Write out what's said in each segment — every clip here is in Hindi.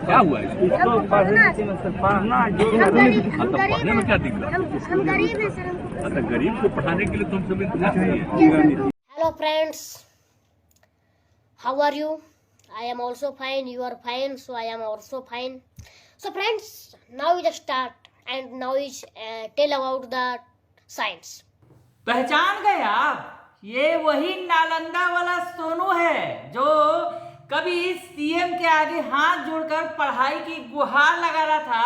क्या हुआ इसको पढ़ना जो पढ़ने में क्या दिक्कत? हम गरीब हैं सर, अच्छा, गरीब को पढ़ाने के लिए तुम सब इतना चाहिए। Hello friends, how are you? I am also fine, you are fine, so I am also fine. So friends, now we just start and now we tell about the science. पहचान गए आप? ये वही नालंदा वाला सोनू है जो कभी सीएम के आगे हाथ जोड़कर पढ़ाई की गुहार लगा रहा था,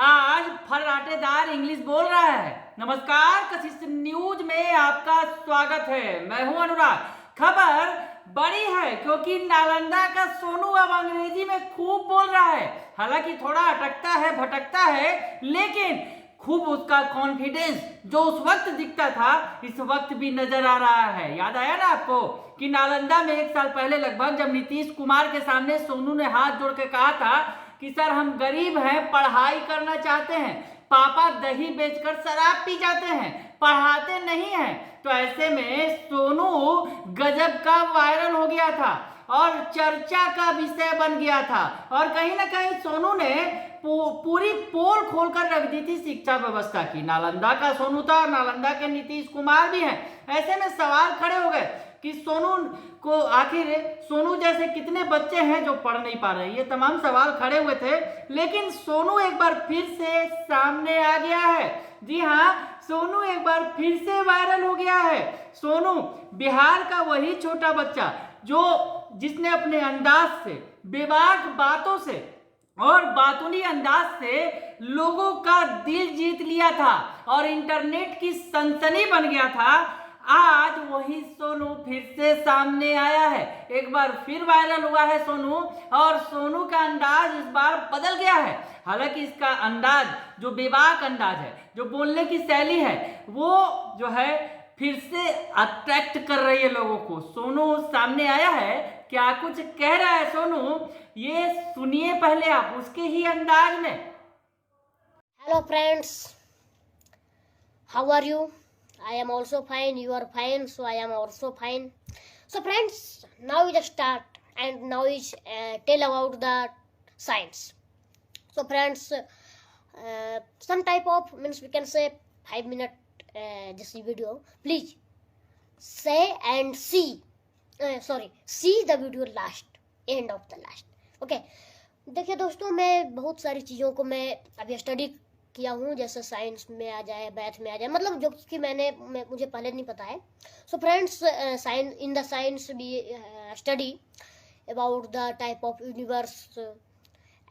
आज फर्राटेदार इंग्लिश बोल रहा है। नमस्कार, कशिश न्यूज में आपका स्वागत है। मैं हूं अनुराग। खबर बड़ी है क्योंकि नालंदा का सोनू अब अंग्रेजी में खूब बोल रहा है। हालांकि थोड़ा अटकता है, भटकता है, लेकिन खूब उसका कॉन्फिडेंस जो उस वक्त दिखता था इस वक्त भी नजर आ रहा है। याद आया ना आपको कि नालंदा में 1 साल पहले लगभग जब नीतीश कुमार के सामने सोनू ने हाथ जोड़ के कहा था कि सर हम गरीब हैं, पढ़ाई करना चाहते हैं, पापा दही बेचकर शराब पी जाते हैं, पढ़ाते नहीं हैं। तो ऐसे में सोनू गजब का वायरल हो गया था और चर्चा का विषय बन गया था और कहीं ना कहीं सोनू ने पूरी पोल खोलकर रख दी थी शिक्षा व्यवस्था की। नालंदा का सोनू था, नालंदा के नीतीश कुमार भी हैं। ऐसे में सवाल खड़े हो गए कि सोनू को आखिर सोनू जैसे कितने बच्चे हैं जो पढ़ नहीं पा रहे। ये तमाम सवाल खड़े हुए थे, लेकिन सोनू एक बार फिर से सामने आ गया है। जी हाँ, सोनू एक बार फिर से वायरल हो गया है। सोनू बिहार का वही छोटा बच्चा जिसने अपने अंदाज से, बेबाक बातों से और बातूनी अंदाज से लोगों का दिल जीत लिया था और इंटरनेट की सनसनी बन गया था। आज वही सोनू फिर से सामने आया है, एक बार फिर वायरल हुआ है सोनू और सोनू का अंदाज इस बार बदल गया है। हालांकि इसका अंदाज जो बेबाक अंदाज है, जो बोलने की शैली है, वो जो है फिर से अट्रैक्ट कर रही है लोगों को। सोनू सामने आया है, क्या कुछ कह रहा है सोनू, ये सुनिए पहले आप उसके ही अंदाज में। Hello friends, how are you? I am also fine, you are fine, so I am also fine. So friends, now we just start and now we tell about the science. So friends, some type of means we can say 5-minute this video. Please say and see the video last, end of the last. Okay देखिए दोस्तों, मैं बहुत सारी चीज़ों को मैं अभी स्टडी किया हूँ, जैसे साइंस में आ जाए, मैथ में आ जाए, मतलब जो कि मुझे पहले नहीं पता है। So friends, science in the science we study about the type of universe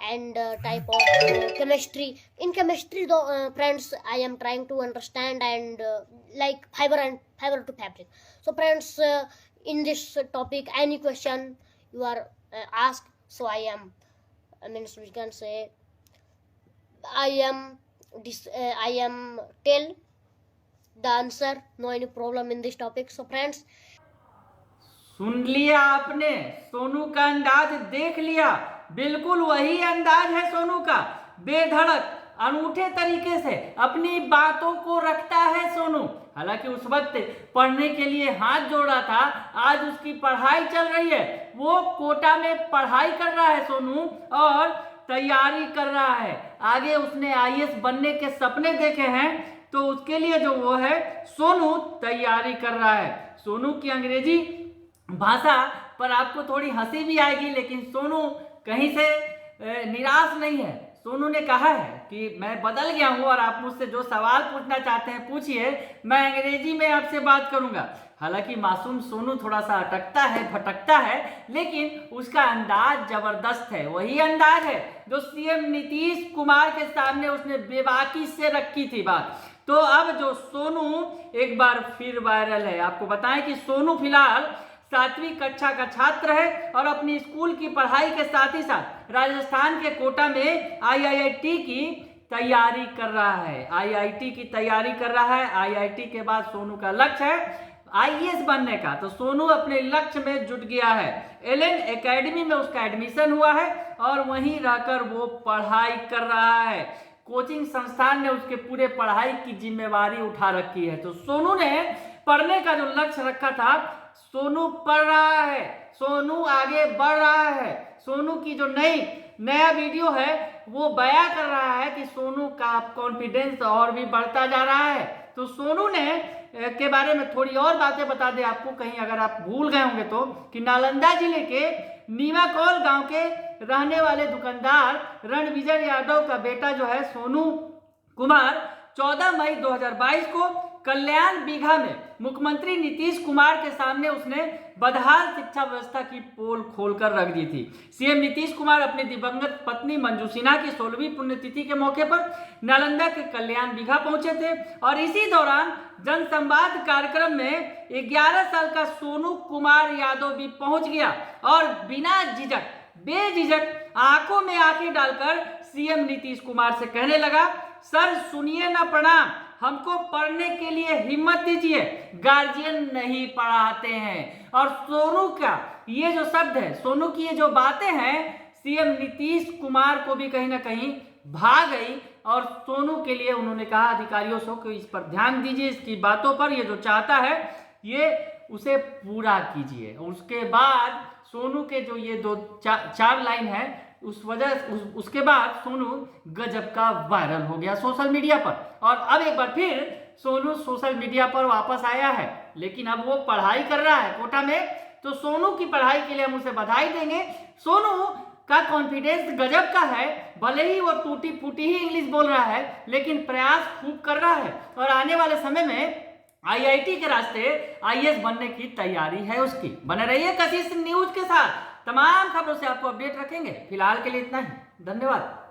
and type of chemistry. In chemistry though friends, I am trying to understand and like fiber to fabric. So friends, in this topic any question you are asked, so I am means we can say I am tell the answer, no any problem in this topic. So friends, सुन लिया आपने, सोनू का अंदाज देख लिया, बिल्कुल वही अंदाज है सोनू का। बेधड़क अनूठे तरीके से अपनी बातों को रखता है सोनू। हालांकि उस वक्त पढ़ने के लिए हाथ जोड़ा था, आज उसकी पढ़ाई चल रही है। वो कोटा में पढ़ाई कर रहा है सोनू और तैयारी कर रहा है। आगे उसने आईएएस बनने के सपने देखे हैं, तो उसके लिए जो वो है सोनू तैयारी कर रहा है। सोनू की अंग्रेजी भाषा पर आपको थोड़ी हंसी भी आएगी, लेकिन सोनू कहीं से निराश नहीं है। सोनू ने कहा है कि मैं बदल गया हूं और आप मुझसे जो सवाल पूछना चाहते हैं पूछिए, मैं अंग्रेजी में आपसे बात करूंगा। हालांकि मासूम सोनू थोड़ा सा अटकता है, भटकता है, लेकिन उसका अंदाज जबरदस्त है। वही अंदाज है जो सीएम नीतीश कुमार के सामने उसने बेबाकी से रखी थी बात। तो अब जो सोनू एक बार फिर वायरल है। आपको बताएं कि सोनू फिलहाल 7वीं कक्षा का छात्र है और अपनी स्कूल की पढ़ाई के साथ ही साथ राजस्थान के कोटा में आईआईटी की तैयारी कर रहा है। आईआईटी की तैयारी कर रहा है। आईआईटी के बाद सोनू का लक्ष्य है आईएएस बनने का। तो सोनू अपने लक्ष्य में जुट गया है। एलन एकेडमी में उसका एडमिशन हुआ है और वहीं रहकर वो पढ़ाई कर रहा है। कोचिंग संस्थान ने उसके पूरे पढ़ाई की जिम्मेवारी उठा रखी है। तो सोनू ने पढ़ने का जो लक्ष्य रखा था, सोनू पढ़ रहा है, सोनू आगे बढ़ रहा है। सोनू की जो नई नया वीडियो है वो बयां कर रहा है कि सोनू का कॉन्फिडेंस और भी बढ़ता जा रहा है। तो सोनू ने के बारे में थोड़ी और बातें बता दे आपको, कहीं अगर आप भूल गए होंगे तो, कि नालंदा जिले के नीमाकौल गांव के रहने वाले दुकानदार रणविजय यादव का बेटा जो है सोनू कुमार 14 मई 2022 को कल्याण बीघा में मुख्यमंत्री नीतीश कुमार के सामने उसने बदहाल शिक्षा व्यवस्था की पोल खोलकर रख दी थी। सीएम नीतीश कुमार अपनी दिवंगत पत्नी मंजू सिन्हा की 16वीं पुण्यतिथि के मौके पर नालंदा के कल्याण बीघा पहुंचे थे और इसी दौरान जनसंवाद कार्यक्रम में 11 साल का सोनू कुमार यादव भी पहुंच गया और बिना झिझक बेझिझक आंखों में आंखें डालकर सीएम नीतीश कुमार से कहने लगा, सर सुनिए ना प्रणाम, हमको पढ़ने के लिए हिम्मत दीजिए, गार्जियन नहीं पढ़ाते हैं। और सोनू का ये जो शब्द है, सोनू की ये जो बातें हैं, सीएम नीतीश कुमार को भी कहीं ना कहीं भा गई और सोनू के लिए उन्होंने कहा अधिकारियों से कि इस पर ध्यान दीजिए, इसकी बातों पर, ये जो चाहता है ये उसे पूरा कीजिए। उसके बाद सोनू के जो ये दो चार लाइन है उसके बाद सोनू गजब का वायरल हो गया सोशल मीडिया पर और अब एक बार फिर सोनू सोशल मीडिया पर वापस आया है, लेकिन अब वो पढ़ाई कर रहा है कोटा में। तो सोनू की पढ़ाई के लिए हम उसे बधाई देंगे। सोनू का कॉन्फिडेंस गजब का है, भले ही वो टूटी फूटी ही इंग्लिश बोल रहा है, लेकिन प्रयास खूब कर रहा है और आने वाले समय में आईआईटी के रास्ते आईएएस बनने की तैयारी है उसकी। बने रहिए कशिश न्यूज के साथ, तमाम खबरों से आपको अपडेट रखेंगे। फिलहाल के लिए इतना ही, धन्यवाद।